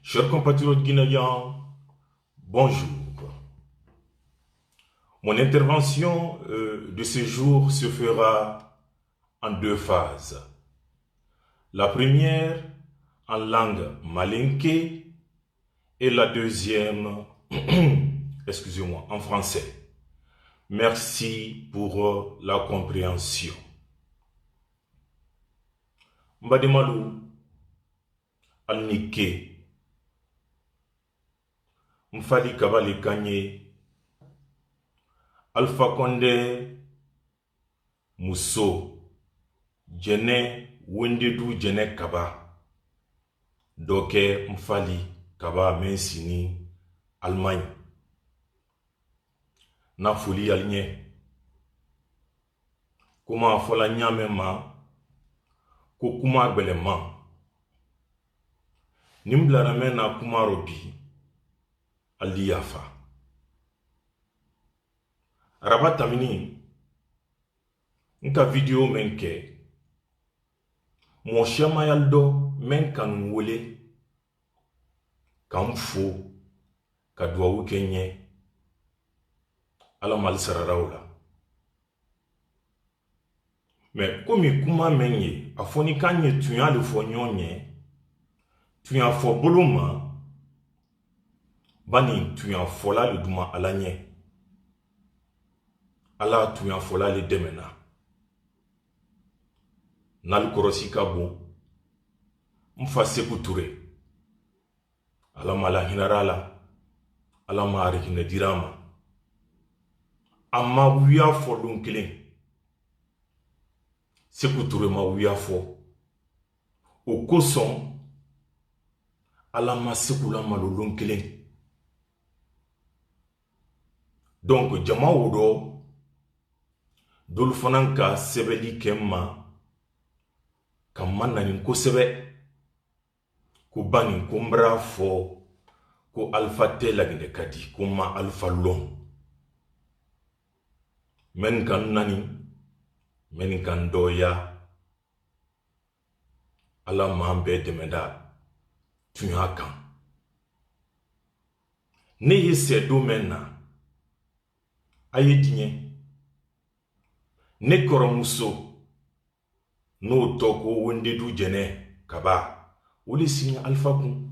Chers compatriotes guinéens, bonjour. Mon intervention de ce jour se fera en deux phases. La première en langue malinké et la deuxième, excusez-moi, en français. Merci pour la compréhension. Mbademalu Alnike Mfali Kabali Kanye Alpha Condé Musso Jene Wendedu Jene Kaba Doke Mfali Kaba Mensini Allemagne na foli alnye Kuma fola nyame ma ko kuma gbelema Nimblara mena kuma robi aliyafa Araba tamini nka video menke mo shama yaldo men kan wole kan fo ka duwawu kenye ala mal sararawla mais komi kuma menye afoni kanye tuya le fo nyonye tuya fo boloma bani tuya fola le duma alanye ala tuya fola le demena nal korosi kabo mfa Sekou Touré ala mala hinarala ala ma rekine dirama amma wuya fo dun kelen Sekou Touré ma wuya fo o koson ala ma Sekou la malolon kelen donc jama wodo dol fananka sebeli kemma kamana ni ko sebe ko bani ko mbra fo ko alpha tela gine kadi ko ma alpha long men kan nani men kan doya ala mambe demeda tuya kan ne yese do menna ayedinye ne koromuso no toko wendedu jene kaba wole sinya alpha kun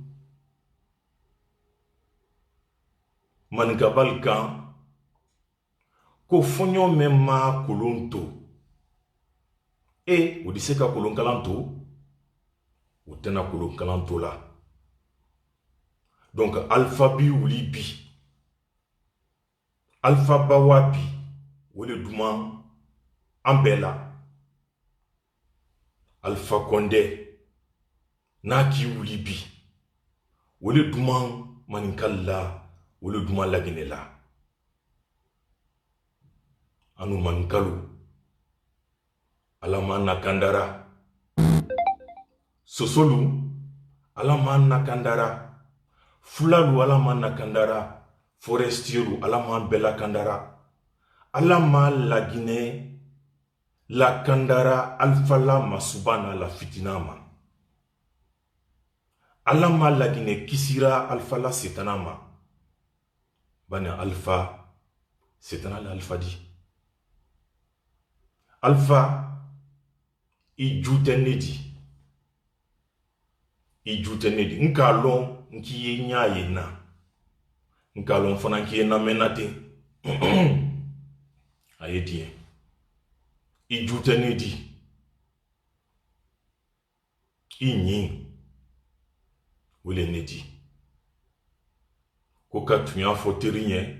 man gabal kan ko fonyo memma kolonto e odiseka kolon kalanto otena kolon kalanto la donc alpha bi wuli bi alpha bawabi wole duma ambela Alpha Condé Naki Wulibi wole duman maninkalla wole duman laginela anu mankalu alamana kandara sosolu alamana kandara fulalu alamana kandara forestieru alaman bela kandara alama lagine la kandara alpha la masubana la fitinama alama lagine kisira alpha la setanama bana alpha setana la alpha di alpha ijutenedi nkalon nkiye nyaye na nkalon fana nkiye na menate ayedie ijutenedi inyi wole nedi ko ka tunya foteriye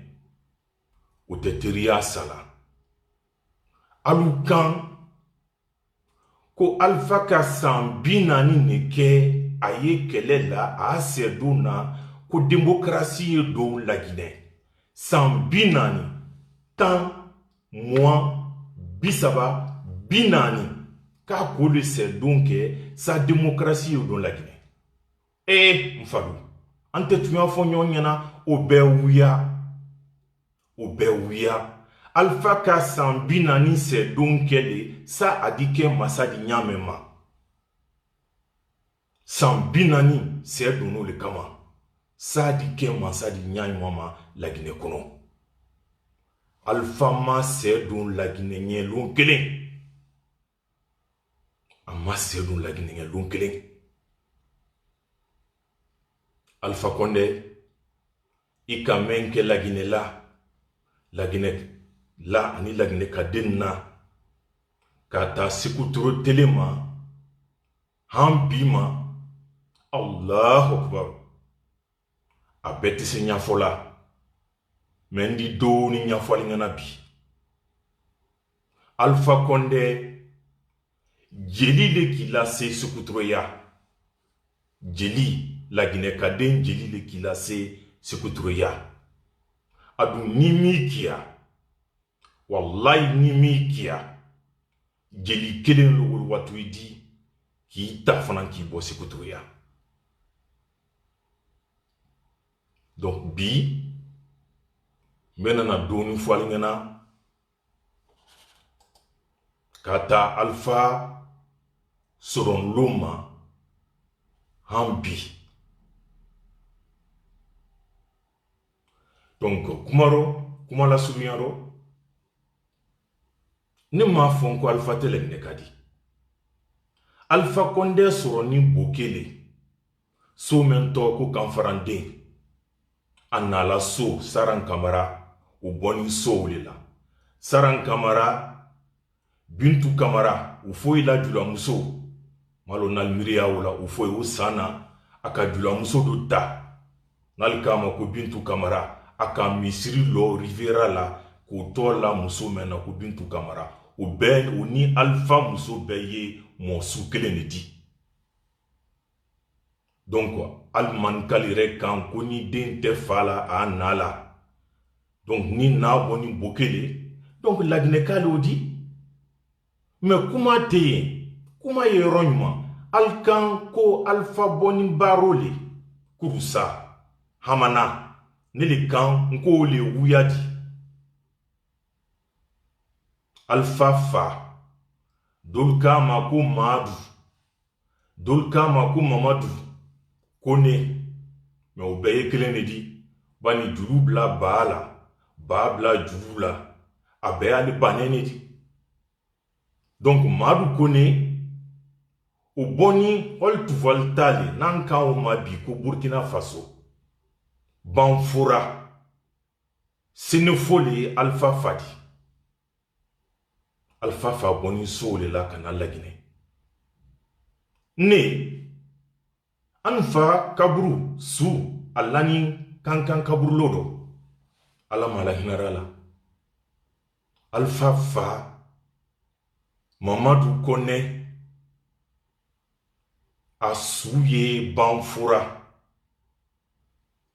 o teteria sala alukan ko alpha ka sambina ni neke aye kelela a seduna ko demokrasi do la Guinée sambina ni tan moi bisaba binani ka kolu se donc sa démocratie au don la Guinée mfadu ante tuya fo nyonyana obewuya alpha ka sambinani se donc le sa adike masadi nyamema sambinani se dono le kama sadi kema sadi nyai mama lagine kono alfa ma sedun lagine nye lun kelen amma sedun lagine nye lun kelen Alpha Condé ika menke lagine la ani lagine kadenna kata sikuturo telema hambima Allahu Akbar abeti se nyafola mendi do ni nyafoli ngana bi Alpha Condé jeli le kila se sikuturo ya jeli lagine kaden jeli le kila se sikuturo ya adu nimikia wallahi nimikia jeli kelen lo watu idi ki ta fanan ki bo sikuturo ya donc bi menana doni falingana kata Alpha soron loma hambi donc kumala subiaro ne ma fon ko Alpha tele ne kadi Alpha Condé soroni bokele so mento ko kanfarande anala so saran kamara o boni so lela saran kamara bintu kamara o foi la jula muso malo nalmiria wala o foi o sana aka jula muso do da nalkama ko bintu kamara aka misiri lo rivera la ko tola muso mena ko bintu kamara o ben o ni Alpha muso beye mo su kelen di donc alman kalire kan ko ni den te fala a nala donc ni na boni bokele donc lagine kalo di mais kuma ye ronyma alkan ko Alpha boni barole kurusa hamana nili kan nko le wuyadi Alpha fa dolka mako madu dolka mako mamadu kone me obeye kelene di bani jurubla babla jurula abe ali banene di donc madu kone o boni holtu voltale nanka o mabi ko Burkina Faso banfura sinefoli Alpha fadi Alpha fa boni sole la kana lagine ne anfa kaburu su alani kankan kaburu lodo ala mala hinarala Alpha fa Mamadou Kone asuye banfura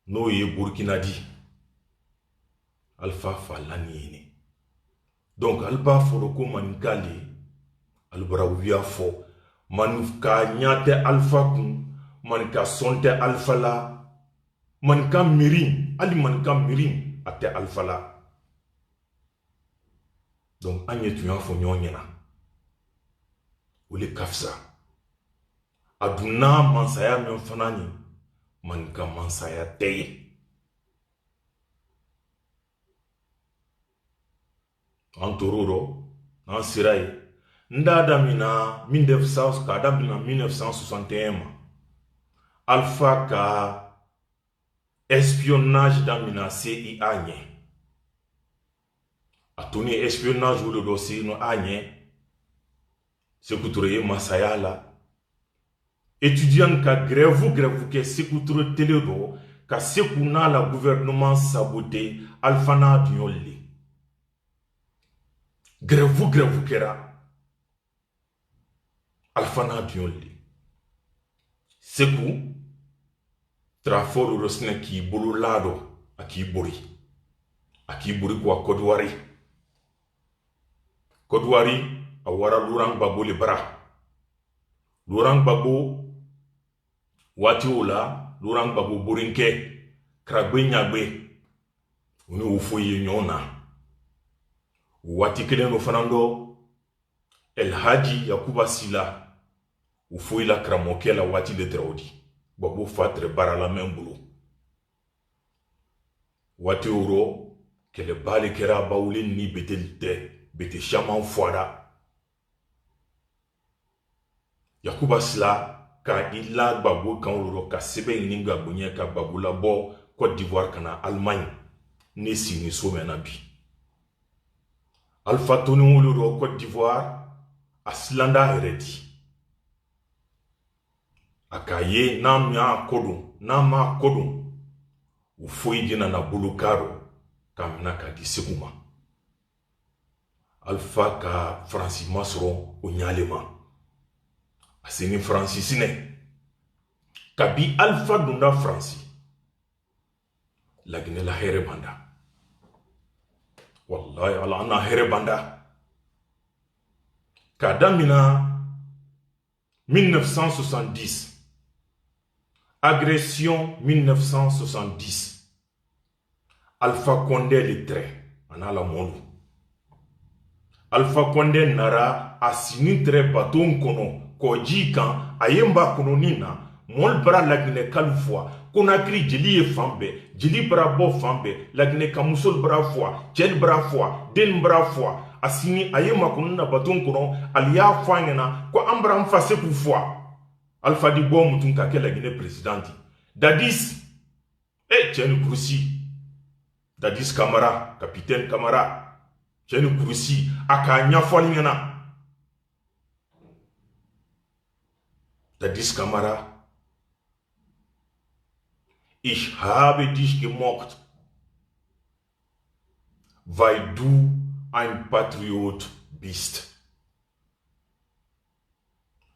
no ye Burkina di Alpha fa lani donc alba foro ko manikali albara wiya fo manuka nyate Alpha kun manika sonte Alpha la manika mirin ali manika mirin ate Alpha la donc anye tuya fo nyonyena wole kafsa aduna mansaya men fanani manika mansaya teye antororo nan sirai ndada mina 1961 Alpha ka espionnage damina CIA nye atoni espionnage wolo dossier no anye sekutore masayala étudiant ka grève ke sekutore teledo ka sekuna la gouvernement saboté Alpha na diolli grève kera Alpha na diolli seku traforo rosne ki bulu lado akiburi kwa Kodwari awara Laurent Gbagbo le bara Laurent Gbagbo wati ola Laurent Gbagbo borinke kragbe nyagbe uni ufoye nyona wati kelen no fanando El Hadji Yakuba Sila ufoye la kramokela wati de traudi Gbagbo fatre bara la membulu wati oro kele bale kera bawulin ni bete shaman fwada yakuba sila ka ila gbagbo kan oro ka sebe ni gbagbo nye ka gbagbo la bo Côte d'Ivoire kana Allemagne ne sini so mena bi Alpha Tony oro Côte d'Ivoire aslanda heredi akaye na ma kodon u foyi dina na bulukaro kamina ka di seguma Alpha ka Francis Masro o nyalema asini Francis ne kabi Alpha dunda Francis lagine la here banda wallahi ala ana here banda kadamina 1970 agression 1970 Alpha Condé le trait anala molu Alpha Condé nara asini trait baton kono koji kan ayemba kono nina mol bra lagine kalfwa Conakry jeli e fambe jeli bra bo fambe lagine kamusol bra fwa jel bra fwa den bra fwa asini ayema kono na baton kono aliya fanyana ko ambra mfase ku fwa Alpha di bo mutun ka ke lagine presidenti Dadis Tchène Kouroussi Dadis Camara capitaine Camara Tchène Kouroussi aka nyafalingana Dadis Camara Ich habe dich gemocht weil du ein Patriot bist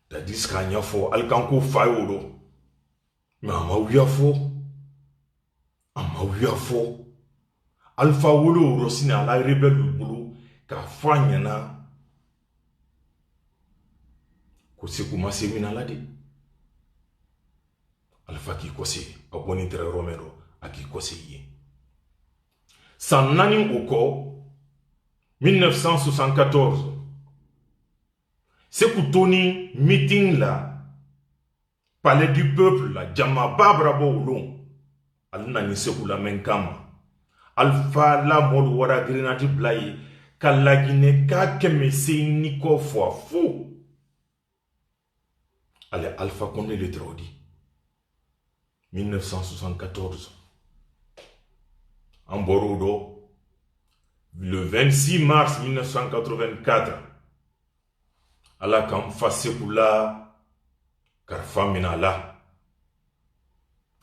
Dadis ka nyafo alkanko fayolo mais ama wiya fo Alpha wolo rosine ala rebelle bulu ka fanyana ko se kuma se mina la de Alpha ki kose aboni tere Romero aki kose ye sanani oko 1974 c'est Tony meeting là Palais du peuple la jama babrabo ulon alna ni sekula menkama Alpha la mol wara grenade blay kalagine ka kemese ni ko fo fou ale Alpha Condé le trodi 1974 en Borodo le 26 mars 1984 ala kam fasekula Karfa minala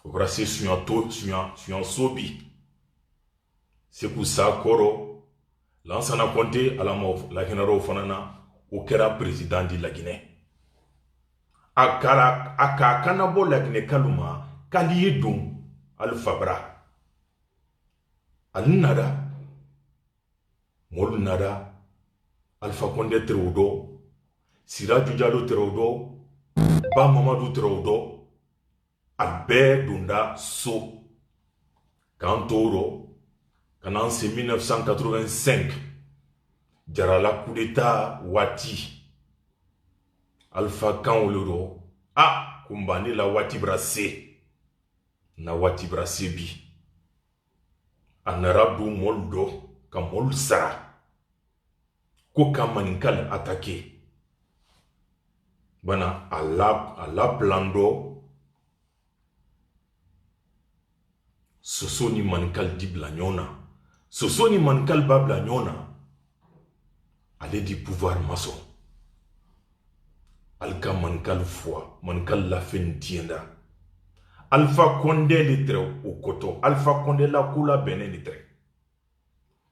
Okrasi suyan sobi Sekou sa koro Lansana Conté alamo la genero fanana o kera président di la Guinée aka kanabo la Guinée kaluma kaliye dum Alpha Bra alnada mol nada Alpha Condé Terodo Siraju Diallo Terodo Ba Mamadou Terodo Albert Dunda So Kantoro Kanan c'est 1985 Jarala coup d'état Wati Alpha Kanoloro Kumbani la Wati Brassé Na Wati Brassé bi Anarabu Moldo Kamol Sara Koka Maninkal attaqué Bana ala plando Soso ni mankal di blanyona Soso ni mankal ba blanyona Ale di pouvoir maso Alka mankal foi mankal la fin tienda Alpha Condé litre au koto Alpha Condé la kula bene litre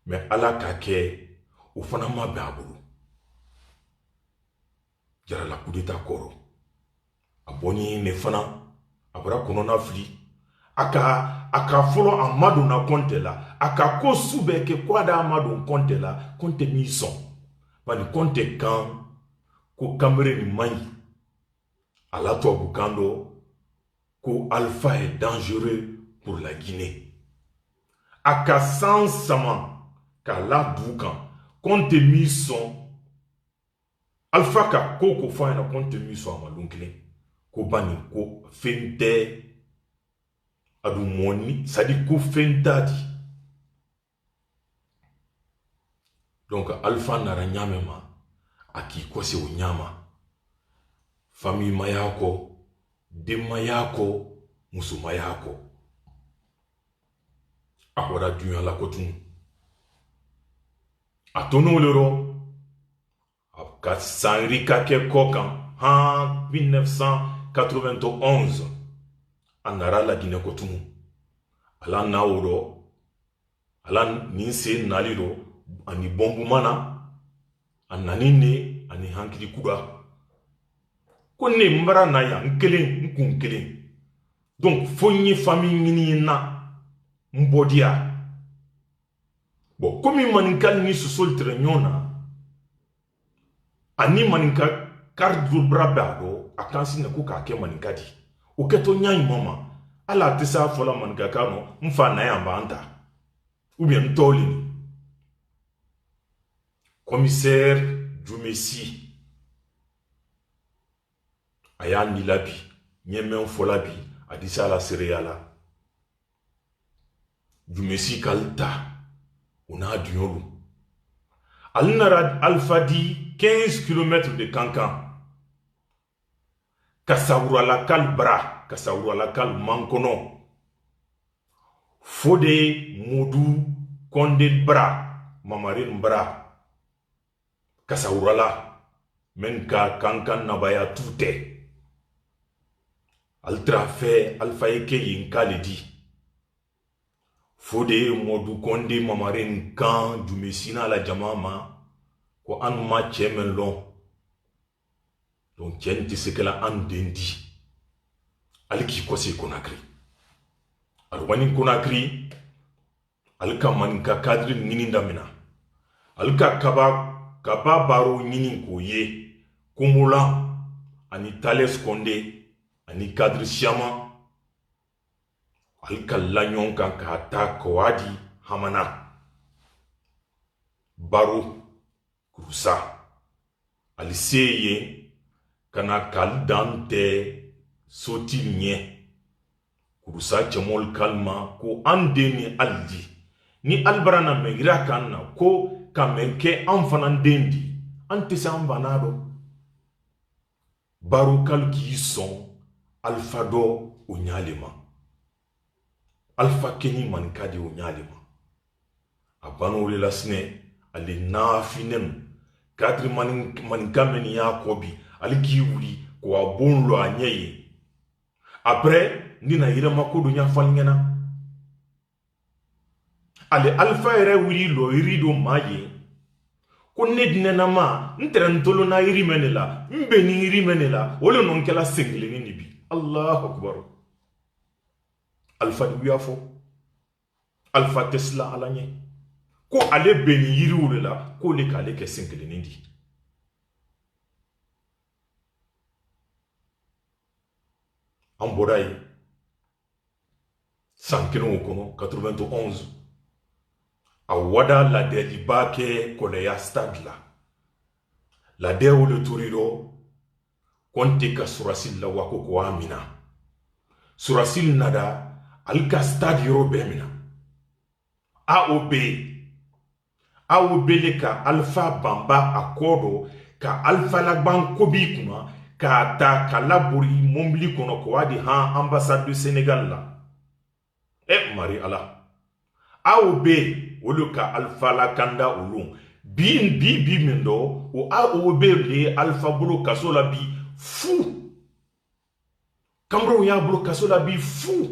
mais ala kake o fana ma babulu Jara la coup d'état koro aboni ne fana abra kono na fli aka folo amado na konte la aka ko sube ke kwada amado konte la konte mi son bani konte kan ko kamere ni mai ala to bukando ko Alpha est dangereux pour la Guinée aka sans sama kala dukan konte mi son Alpha ka koko fa na konte mi so amalunkle ko bani ko fente adu moni sadi ko fentadi Donc alpha nara nyame ma aki kose o nyama famille mayako demayako musu mayako akwara dunya la kotun atono lero ka sanri ka ke kokan en 1991 anara la Guinée kotun ala nauro ala ninse naliro ani bombu mana ananine ani hankili kuda ko ne mbara na ya nkun kelen donc fonyi famille ni na mbodia bon comme maninka ni sosol trenyona ani maninka carte brabado akansi ne ko ka ke maninka di o keto nyan mama ala tesa fola maninka kano mfa na ya mbanta ou bien ntoli commissaire Djoumessi aya nilabi nyemen folabi adisa la cereala Djoumessi kalta ona dunyolu alnara alfadi 15 km de Kankan Kasaoura la kal bra Kasaoura la kal mankono Fode Modou Konde bra Mamarin bra Kasaoura la menka Kankan nabaya tute altra fe alfa eke yinkale di Fode Modou Konde Mamarin kan Djoumessi na la jamama ko an ma chemen long donc chen ti sekela an dendi aliki kose Conakry alwani Conakry alka maninka kadri ngini ndamina alka kaba baro ngini ko ye kumula ani Tales Konde ani kadri Siama alka lanyon kan ka ta kawadi hamana baro kurusa aliseye kana kal dante soti nye kurusa chamol kalma ko ande ni aldi ni albarana megira kanna ko kamenke anfanan dendi ante sambanado baro kalki son alfado onyalema alfa keni mankadi onyalema abano le lasne ali nafinen kadri manikameni ya kobi ali kiwuri ko abonlo anyeye après ndina yira makodo nya falngena ali alfa ere wuri lo irido maye ko nedne na ma ntrentolo na iri menela mbeni iri menela wole non kala sengle ni bi Allahu akbar alfa wiafo alfa Tesla alanye ko ale beni yiri wurela ko le kale ke sengle ni di amborai sankino kono 91 awada la delibake koleya stade la dewo le turiro konte ka surasil la wako ko amina surasil nada alka stade yoro bemina AOB le ka alpha bamba akodo ka alpha lagban kobi kuna ka ta kalaburi mombli kono ko wadi ha ambassade du Sénégal la mari ala AOB wolo ka alpha la kanda ulun bi mendo o AOB le alpha bolo kasola bi fou kambro ya bolo kasola bi fou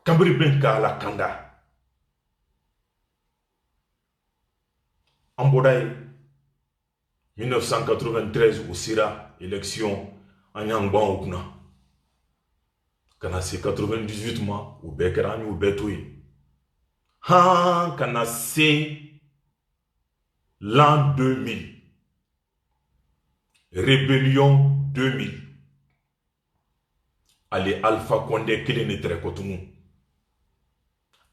kambri ben ka la kanda Ambodai 1993 au Sira élection en Yangban Okuna kana c'est 98 mois au Bekerani au Betoui kana c'est l'an 2000 rébellion 2000 allez Alpha Condé Kilene Trekotumu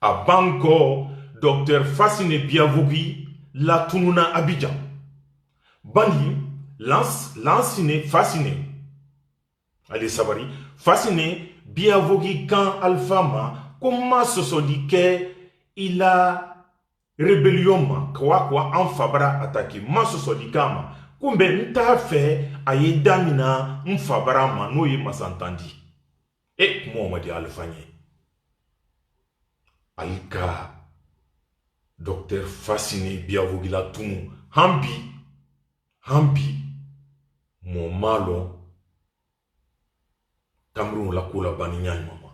à Banco Dr Fassine Biavogi la tununa Abidjan Bani lancine fasciné allez Savary fasciné Biavogi quand Alpha ma comment se dit que il a rébellion ma kwa an fabara attaqué maso sodikama kumbe nta fe aye damina mfabara ma no ye masantandi Mohamed Alfanye alika docteur fasciné biavogila tumu hambi mon malo Cameroun la kula bani nyani mama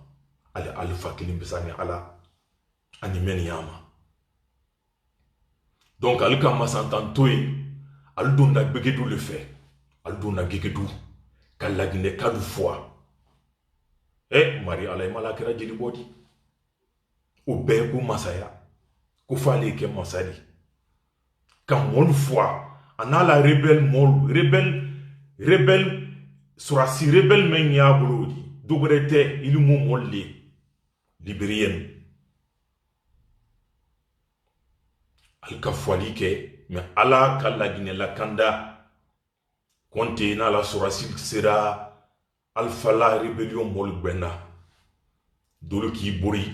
ale alfa kilimbisani ala animeni yama donc alika masantantoy aldonda begedou le fait aldonda gegedou kalagine kadu foi mari alay malakira jeli bodi o be ko masaya ko fale ke masali kan mon foi anala rebelle surasi rebelle men ya bolodi dogrete ilmu molle libérien alka fwali ke mais ala kalagine la kanda konte na la surasi sera alpha la rébellion mol bena dolu ki bori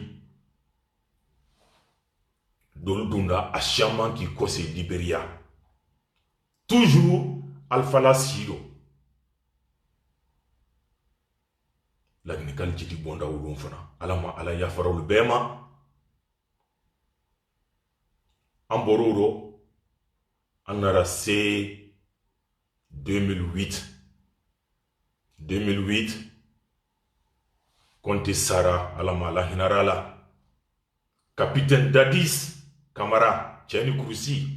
dolu dunda ashaman ki kose Libéria toujours alpha la siro la gnekal jiti bonda wulun fana ala ya farol bema ambororo anara c 2008 Conte Sara alama la hinarala capitaine Dadis Kamara Cheni Kurusi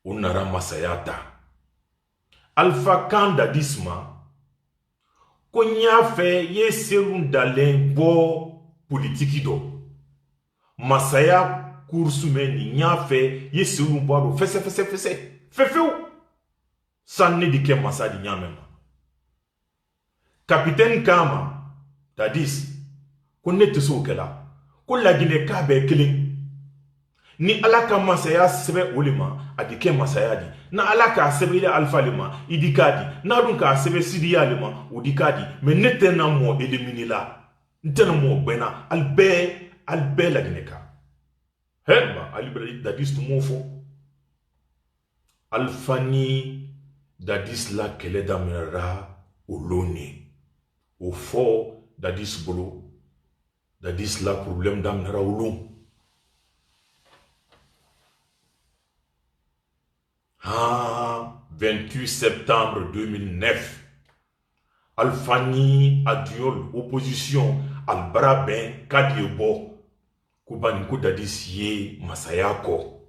unara masayata Alpha Kan Dadisma konya fe ye serun dalen bo politiki do masaya kursumeni nya fe ye serun bo fefeu sanne dike masadi nyamema capitaine Kama Dadis ko ne teso kala ko lagine ka be kelen ni alaka masaya sebe olima adike masaya di na alaka sebe ile alpha lima idikadi na dun ka sebe sidiya lima udikadi mais netena mo eliminer la ntena mo bena albe lagine ka heba alibra Dadis tumofo alfani Dadis la kele damera oloni au fort Dadis bolo Dadis la problème damera olon 28 septembre 2009 Alfani Adiol opposition albara ben kadiebo kubani ko Dadis ye masayako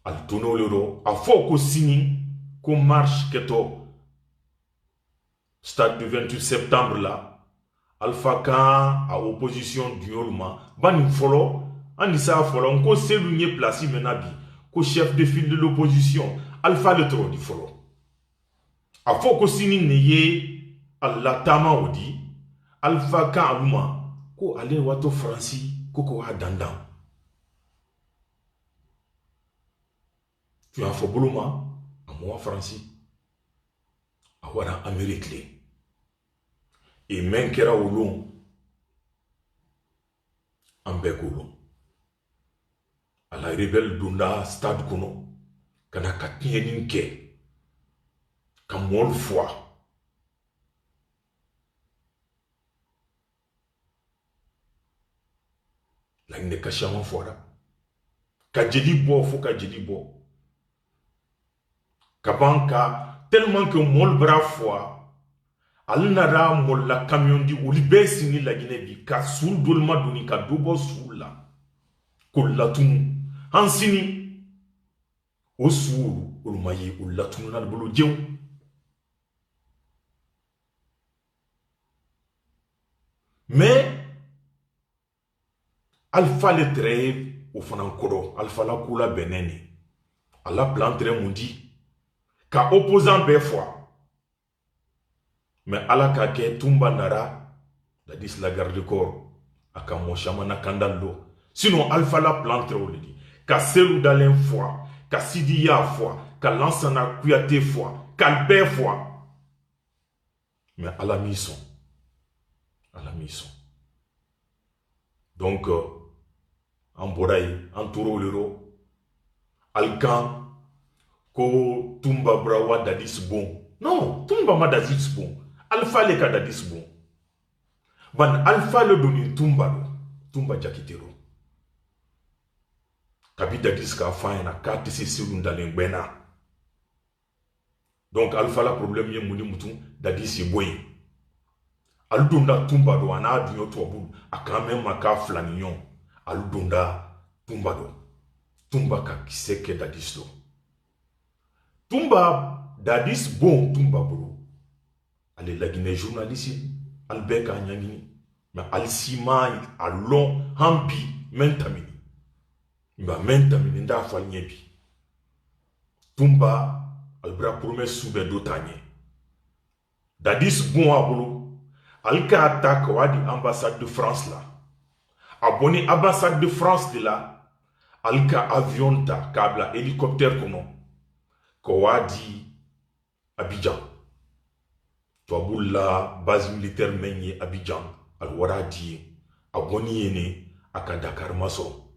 altono loro afoko sini ko marche keto stade du 28 septembre là Alpha Kan a opposition diolma bani folo anisa folo ko selu nye place menabi ko chef de file de l'opposition Alpha le tro di folo afoko sini neye Allah tama odi Alpha Kan aluma ko ale wato franci ko wa dandan tu as fo boluma moi franci awara Amérique et menkera olon ambekolo ala rebelle dunda stade kono kana katienin ke kamol foi la ne kashama fora ka jeli bo fo ka jeli bo kabanka tellement que mol bra foi alnara mol la camion di ulibesi ni la Guinée bi ka sul dolma doni ka dobo sulla kollatum hansini osuru ulmayi ullatum na bolo jew mais alpha le trêve au fanankodo alpha la kula beneni ala plantre mundi ka opposant be foi mais ala ka ke tumba nara Dadis la garde corps aka mo chamana kandaldo sinon alpha la plantre olidi ka selu dalen foi ka sidiya foi ka lansana kuyate foi ka be foi mais ala mission donc an bɔra yen an tor'o le rɔ alikan ko Tumba bɔra wa Dadis bon non Tumba ma Dadis bon Alpha le ka Dadis bon ban Alpha le doni Tumba lo Tumba jakitero kabi Dadis ka fa na ka tese selun dalen gbena donc Alpha la problème ye muni mutu Dadis ye boy al donda Tumba do ana dunyo tobu aka même maka flanignon al donda Tumba do Tumba ka kiseke Dadis do Tumba Dadis bon Tumba bro ale la Guinée journaliste albeka nyangini mais al sima alon hampi mentamini ba mentamini nda fa nyebi Tumba albra promesse soube do tanye Dadis bon abolo alka attaque wadi ambassade de France là abonné ambassade de France de là alka avion ta kabla hélicoptère kono ko wadi Abidjan to abulla base militaire menye Abidjan al waradi aboni yene aka Dakar maso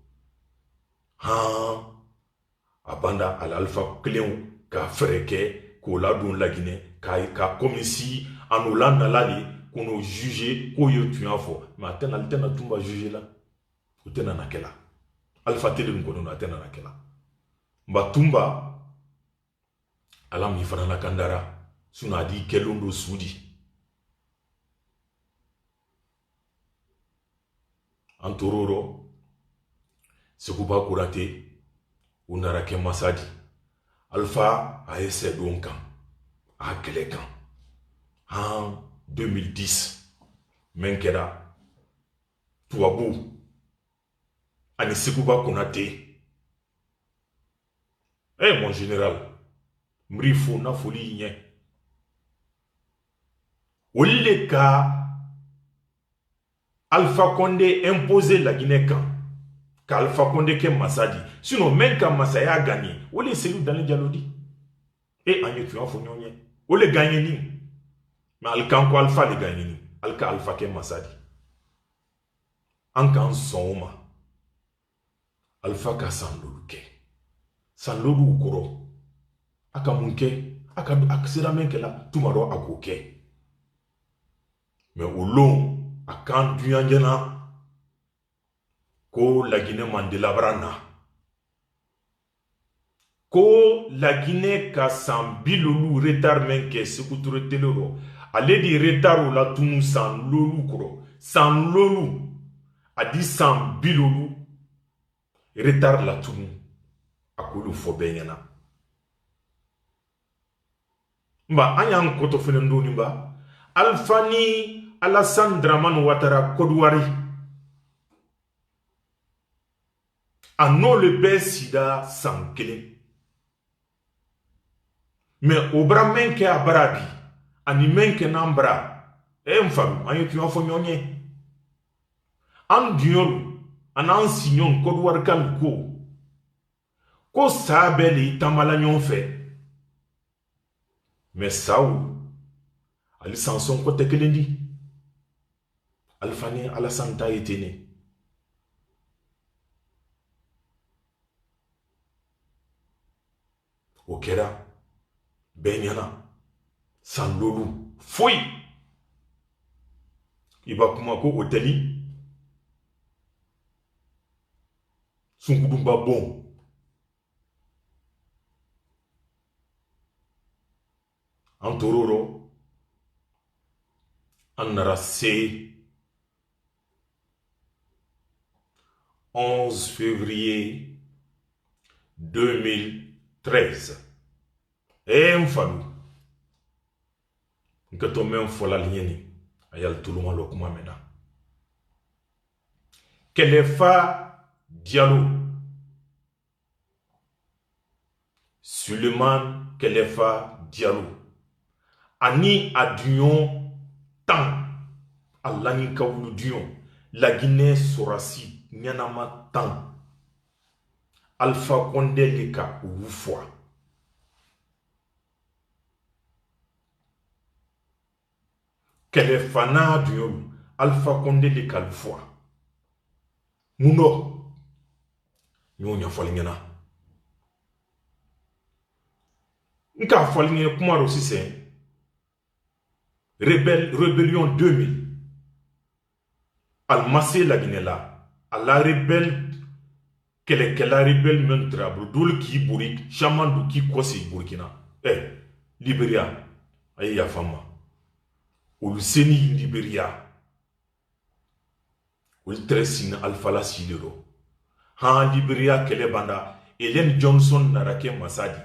abanda al Alpha Cléon ka freke ko la don la Guinée ka komisi anolanda lali kono juger ko yo tuan fo mais atena Tumba juger la utena nakela Alpha tele ngono na atena nakela mba Tumba alam yifana na kandara suna di kelondo sudi antororo sekuba kurate unara ke masadi Alpha a ese donkan a kelekan en 2010 menkera tuabu ani sekuba kunate mon général mrifo na foli nye Olile ka Alpha Condé imposer la Guinée ka Alpha Condé ke Masadi sinon même quand Masaya gagné Olile c'est dans le dialogue et anye tu en fonionye Olile gagné ni mais alkan ko Alpha le gagné ni Alpha ke Masadi ankan soma Alpha ka sanlolu koro aka munke aka aksira menkela tumaro akoke mais au long akan duyanjena ko la Guinée Mandela brana ko la Guinée ka sambilolu retard menke sekuture telero ale di retard la tunu sanlolu koro sanlolu adi sambilolu retard la tunu akulu fobenyana mba anyan koto fenendo nimba Alpha ni Alassane Dramane Ouattara Kodouari ano le be sida sankele mais obra menke abarabi ani menke nambra mfam anyo tu afo nyonye an diol anan signon Kodouari kan ko sabeli tamala nyon fe mais Saoul ali Samson ko tekelendi Alpha ni Alassane ta etene okera benyana sanlolu foi iba kuma ko hoteli sunkudumba bon antororo annara se 11 février 2013 mfanu nkato men fola linyeni ayal tuluma lokuma mena Kelefa Diallo Suleiman Kelefa Diallo ani adunion tan alani kawulu dion la Guinée sorasi nyanama tan Alpha Condé leka oufwa Kelefa na adunion Alpha Condé leka oufwa muno Nyo nya folingena. Nka folingena kuma ro sisen. Rébellion 2000. Al-Massé la Guinée-là. À la rebelle, la rebelle mentrable, d'où qui bourrique, chaman qui kosi Burkina. Libéria, aïe ya fama. Ou le Seni Libéria. Ou le Tressin Alpha la Silero. Han Libéria kele banda. Ellen Johnson narake Masadi.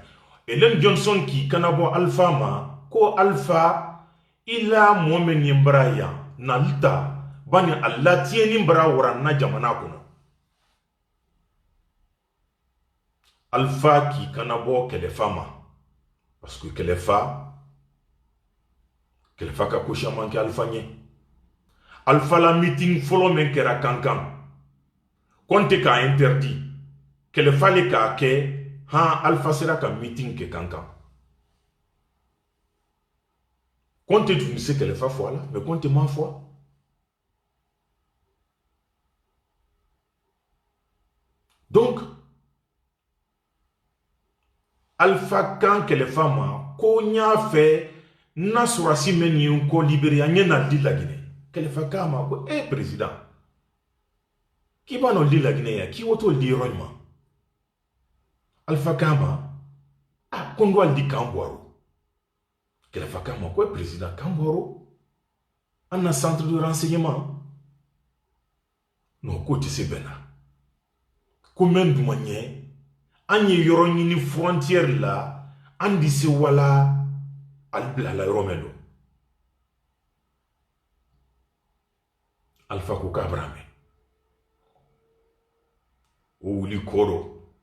Ellen Johnson qui kanabo Alpha ma, ko Alpha, ila momen yembraya, nalita. Bani Allah tieni mbara waranna jamana kono. Alpha qui kanabo kelefa ma. Parce que kelefa ka kusha manke Alpha nye. Alpha la meeting follow men kera kankan. Konte ka interdit. Kelefa le ka ke ha Alpha sera ka meeting ke kankan. Konte tu ne sais kelefa fois là, mais konte ma fois. Donc, Alpha quand que les femmes, qu'on a fait, n'a surasi meni ko libéria n'y n'a dit la Guinée. Que les femmes ko président. Qui va nous dire la Guinée qui auto le dire royma. Alpha Kama, qu'on doit le dire Kamboro. Que les femmes ko président Kamboro. En un centre de renseignement. Non, côté c'est bena. Combien de manières, anye yoroni ni frontière là, andi se wala albla la romelo. Alpha ko kabrame. Ou li koro.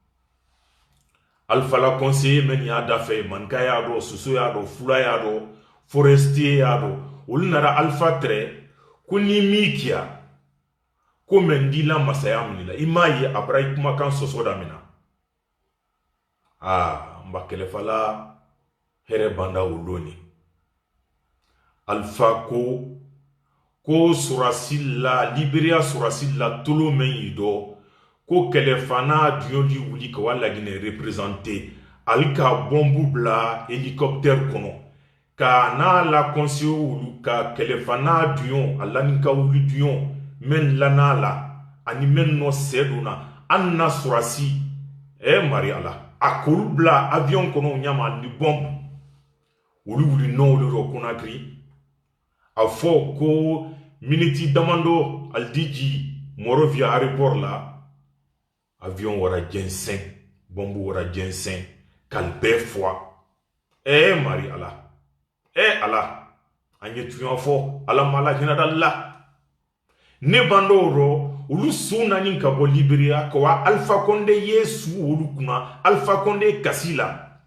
Alpha la conseiller men ya dafe mankaya do susu ya do fula ya do forestier ya do. Ulnara Alpha tre kuni mikia. Komendi la masayam lila imaye abrai kuma kan sosoda mina mbakele fala here banda uloni Alpha ko surasilla Liberia surasilla tolo men yido ko kelefana dioli wuli ko wala Guinée représenter alka bombu bla hélicoptère kono ka na la conseil wulu ka kelefana dion alaninka wuli dion men lanala ani men no seduna anna surasi mariala akul bla avion kono nyama ni bombe wuli no le Conakry afo ko miniti damando aldiji morovia aéroport la avion wara ginseng bombu wara ginseng kalbe foi mariala ala anye tuyon fo ala mala hinadalla ne bandoro ulu suna ninka bo Liberia ko wa Alpha Condé Yesu ulu kuna Alpha Condé kasila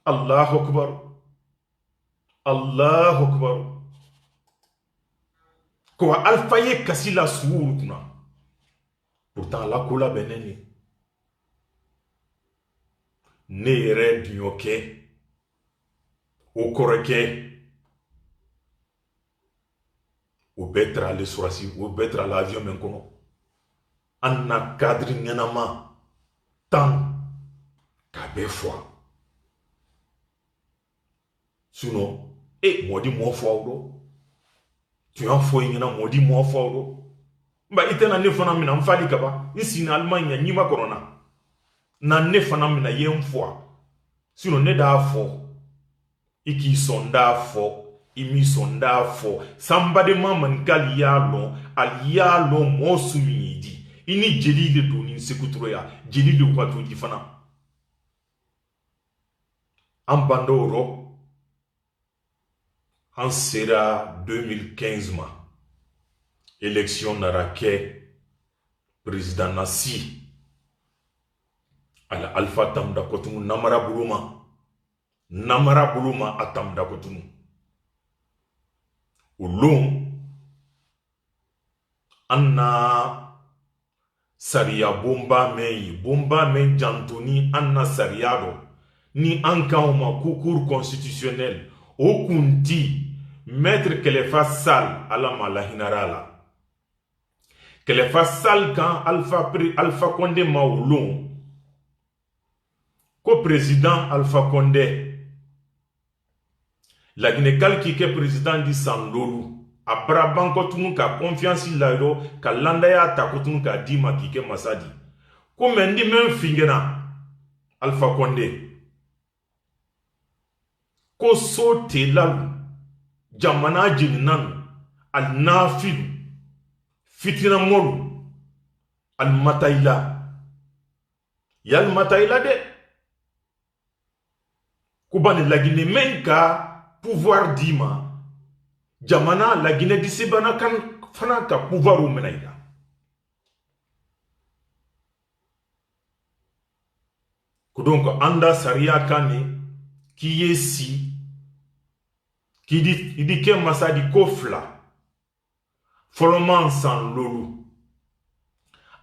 Allahu akbar ko wa Alpha ye kasila su ulu kuna pourtant la kola beneni ne yere dunyoke o koreke ou betra le surasi ou betra l'avion men kono anna cadre ngenama tan kabe foi sinon modi mo foi do tu en foi ngena modi mo foi do ba itena ne fana mina mfali kaba isi na Allemagne nyima corona na ne fana mina yem foi sinon ne da fo iki sonda fo imi sonda fo somebody man kal yalo al yalo mo sumidi ini jeli de doni sekutro ya jeli de watu di fana ambandoro en sera 2015 ma élection narake président nasi ala Alpha tamda kotumu namara buluma atamda kotumu ulum anna sariya bomba men jantoni anna sariado ni ankauma concours constitutionnel au kunti maître Kelefa Sall ala mala hinarala kɛlɛ fa sal kan Alpha Condé ma o lon ko président Alpha Condé laginɛkali k'i kɛ président di san lolu a bara banko tunu ka confiance la yɔrɔ ka landaya ta ko tunu ka di ma k'i kɛ masa di ko mɛ ndi mɛn fingɛna Alpha Condé ko so telalu jamana jininanu al nafilu fitina molu al matayila yal matayila de ko bani lagine men ka pouvoir dima jamana lagine disibana kan fana ka pouvoir menayila ko donc anda sariya kane ki yesi ki di ke masadi kofla foloman san lolu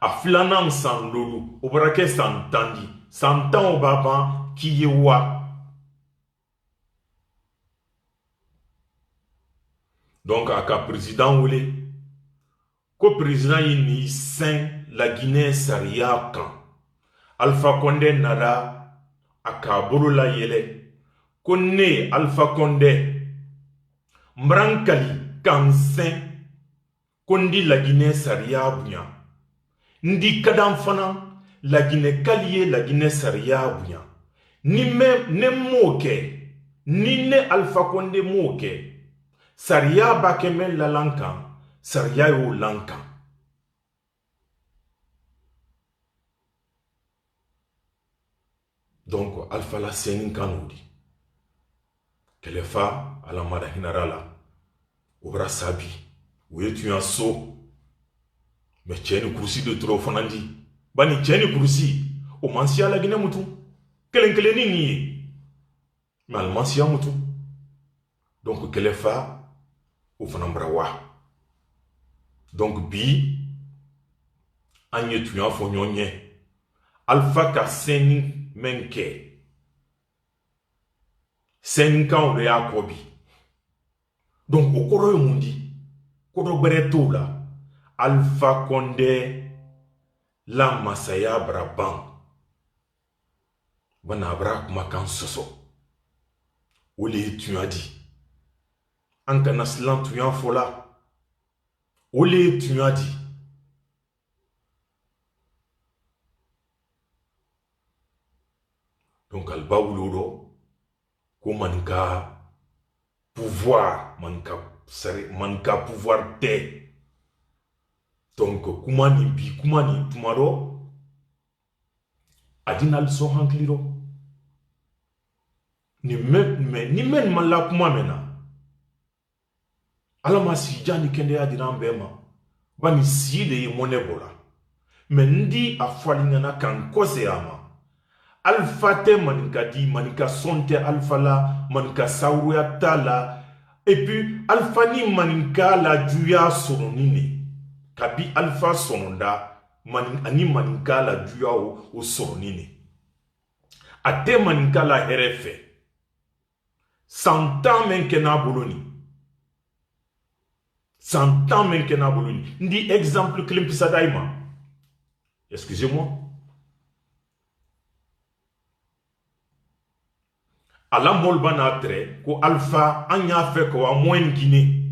a filanan san lolu o bara kɛ san tandi san tan o b'a ban k'i ye wa donc a ka président wele ko président ye ni sɛn la Guinée sariya kan Alpha Condé nara a k'a bolo la yɛlɛ ko ne Alpha Condé mbrankali kan sɛn ko ndi la Guinée sariya bunya ndi kadan fana la Guinée kaliye la Guinée sariya bunya ni ne moke ni ne Alpha Condé moke sariya ba kemen la lankan sariya yo lankan donc Alpha la senin kanudi kelefa ala mada hinarala obra sabi où tu as so mais tiens kursi de trop fanandi bani tiens kursi o mansia la Guinée mutu kelen ni mal mansia mutu donc kelefa o fanambra wa donc bi anye tu as fo nyonye Alpha ka seni menke sen kan o ya kobi donc okoro yo mundi kodo bereto la Alpha Condé la masaya braban bana bra kuma kan soso ole tu as dit an kana slan tu yan fola ole tu as dit donc alba wulodo ko manka pouvoir manka pouvoir te donc kumani bi kumani tumaro adinal so hankliro ni men mala kuma mena ala masi jani kende adina mbema bani sile ye monebola mendi afalingana kan kose ama Alpha te manika di manika sonte Alpha la manika sauruya tala et puis Alpha ni manika la juya sononine kabi Alpha sononda ani manika la juya o sononine ate manika la herefe santan men kena boloni santan men kena boloni ndi exemple klimpisa daima excusez-moi ala molbana tre ko Alpha anya fait ko a moins Guinée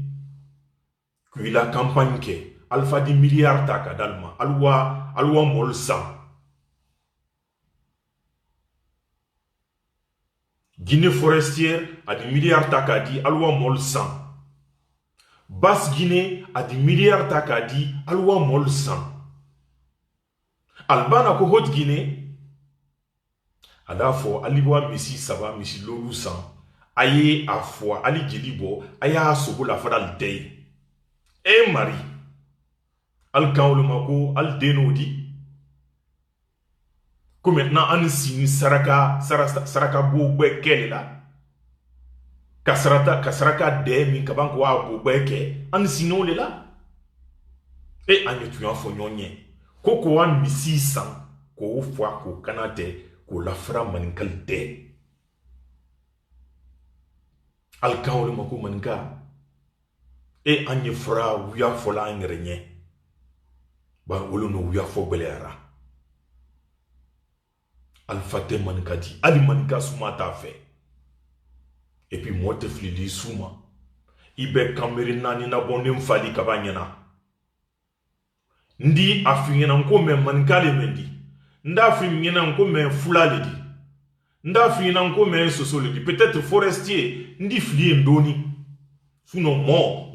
que la campagne ke Alpha di milliard taka dalma alwa mol sang Guinée forestière a di milliard taka di alwa mol sang Basse Guinée a di milliard taka di alwa mol sang Albana ko Haute Guinée ada fo aliwa misi saba misi lolu san aye afwa ali jelibo aya sobo la fadal dey e mari al kawlo mako al denodi ko maintenant an sini saraka bo gbe kele la kasaraka de min kaban ko wa bo gbe ke an sino le la e anye tu fo nyonye koko wan misi san ko fwa ko kanate ko la fra maninkal de al kawle mako maninka e anye fra wiya fola ngrenye Ba wolo no ya fo belera. Alpha te manika di. Ali manika suma ta fait. Et puis moi te flili suma. Ibe kameri nani na bonde mfali kabanyana. Ndi afinyena nko men manikale mendi. Nda afinyena nko men fulale di. Nda afinyena nko men sosole di. Peut-être forestier. Ndi fli ndoni. Sinon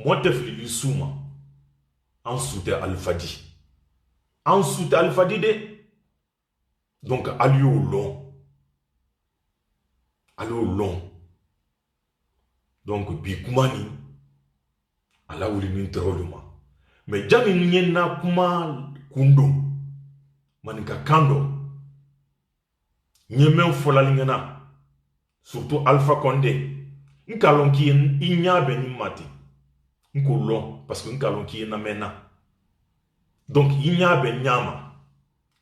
moi te flili suma. En soute Alpha di. En soute Alpha di de. Donc allez au long. Allez au long. Donc bikumani. Ala wuli nintroluma. Mais jami nyena kuma kundo. Manika kando. Nyemen folalingana. Surtout Alpha Condé. Nkalon ki inya beni mati. Nkolon. Parce que nkalon ki na mena. Donc inya ben nyama.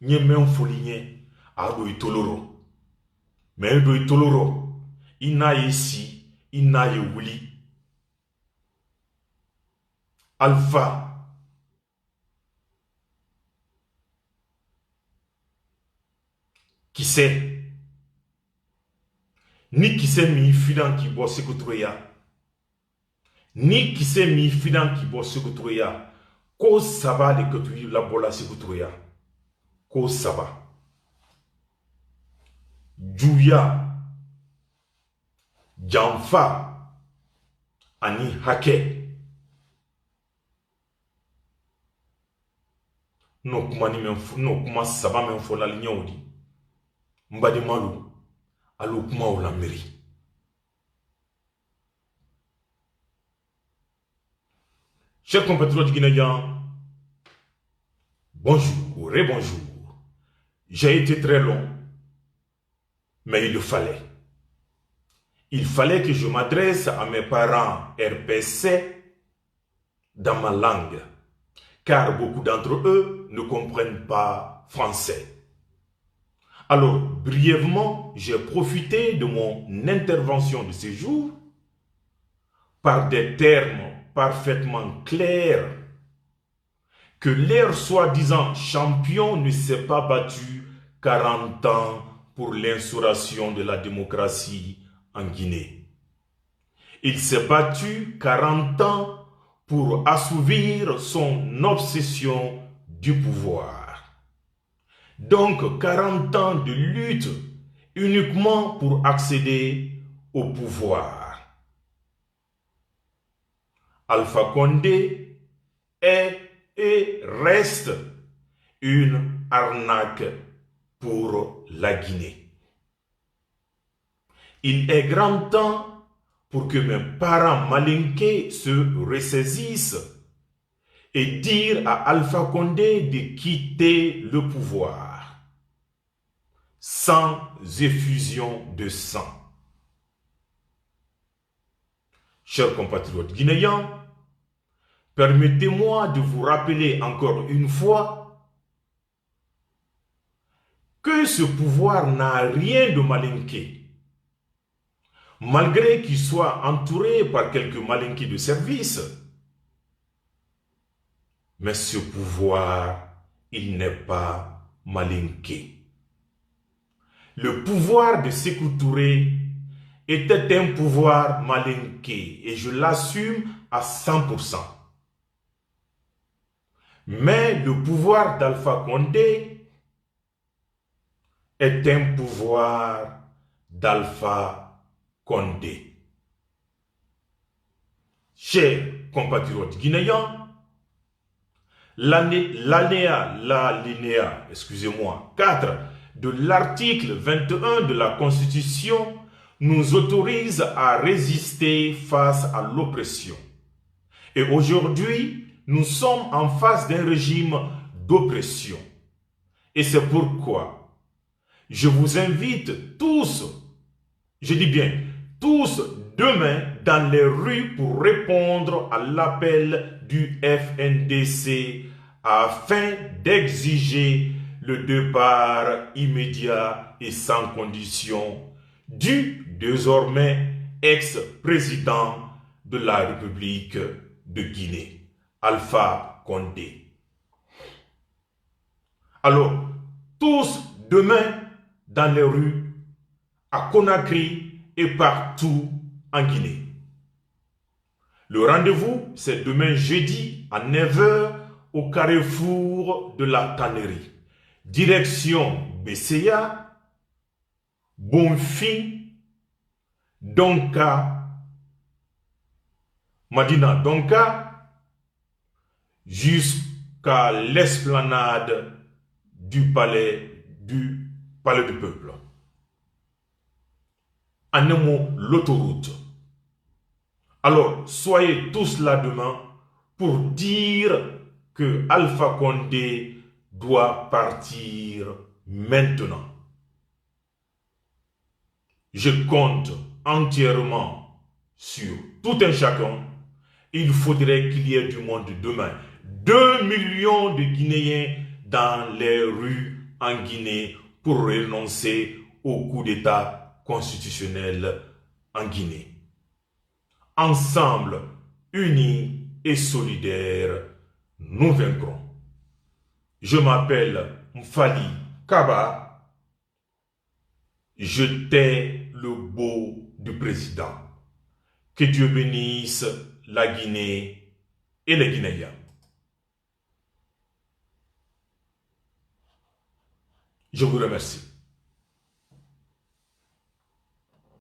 Nyemen folinye. Ado itoloro. Mais do itoloro. Ina yesi. Ina ye wuli. Alpha. Qui sait? Ni qui sait mi fidan qui bosse kutruya. Ni qui sait mi fidan qui bosse kutruya. Ko saba de kutu la bola sikutruya. Ko saba. Juya. Janfa. Ani hake. No kuma ni no kuma saba men fo la ligne odi. Mbadi malu. Allo kuma o la mairie. Chers compatriotes guinéens, bonjour, rebonjour. J'ai été très long, mais il le fallait. Il fallait que je m'adresse à mes parents RPC dans ma langue, car beaucoup d'entre eux ne comprennent pas français. Alors, brièvement, j'ai profité de mon intervention de ce jour par des termes parfaitement clairs que l'air soi-disant champion ne s'est pas battu 40 ans pour l'instauration de la démocratie en Guinée. Il s'est battu 40 ans pour assouvir son obsession du pouvoir. Donc 40 ans de lutte uniquement pour accéder au pouvoir. Alpha Condé est et reste une arnaque pour la Guinée. Il est grand temps pour que mes parents malinqués se ressaisissent et dire à Alpha Condé de quitter le pouvoir sans effusion de sang. Chers compatriotes guinéens, permettez-moi de vous rappeler encore une fois que ce pouvoir n'a rien de malinqué. Malgré qu'il soit entouré par quelques malinqués de service, mais ce pouvoir, il n'est pas malinqué. Le pouvoir de Sékou Touré était un pouvoir malinqué et je l'assume à 100%. Mais le pouvoir d'Alpha Condé est un pouvoir d'Alpha Condé. Chers compatriotes guinéens, l'alinéa 4 de l'article 21 de la Constitution nous autorise à résister face à l'oppression. Et aujourd'hui, nous sommes en face d'un régime d'oppression. Et c'est pourquoi je vous invite tous, je dis bien tous, demain dans les rues pour répondre à l'appel du FNDC afin d'exiger le départ immédiat et sans condition du désormais ex-président de la République de Guinée, Alpha Condé. Alors, tous demain dans les rues, à Conakry et partout en Guinée. Le rendez-vous, c'est demain jeudi à 9 h au carrefour de la tannerie. Direction Besséa, Bonfim, Donka, Madina Donka, jusqu'à l'esplanade du palais du peuple. En un mot, l'autoroute. Alors, soyez tous là demain pour dire que Alpha Condé doit partir maintenant. Je compte entièrement sur tout un chacun. Il faudrait qu'il y ait du monde demain. 2 millions de Guinéens dans les rues en Guinée pour renoncer au coup d'État constitutionnel en Guinée. Ensemble, unis et solidaires, nous vaincrons. Je m'appelle Mfali Kaba. Je tais le beau du président. Que Dieu bénisse la Guinée et les Guinéens. Je vous remercie.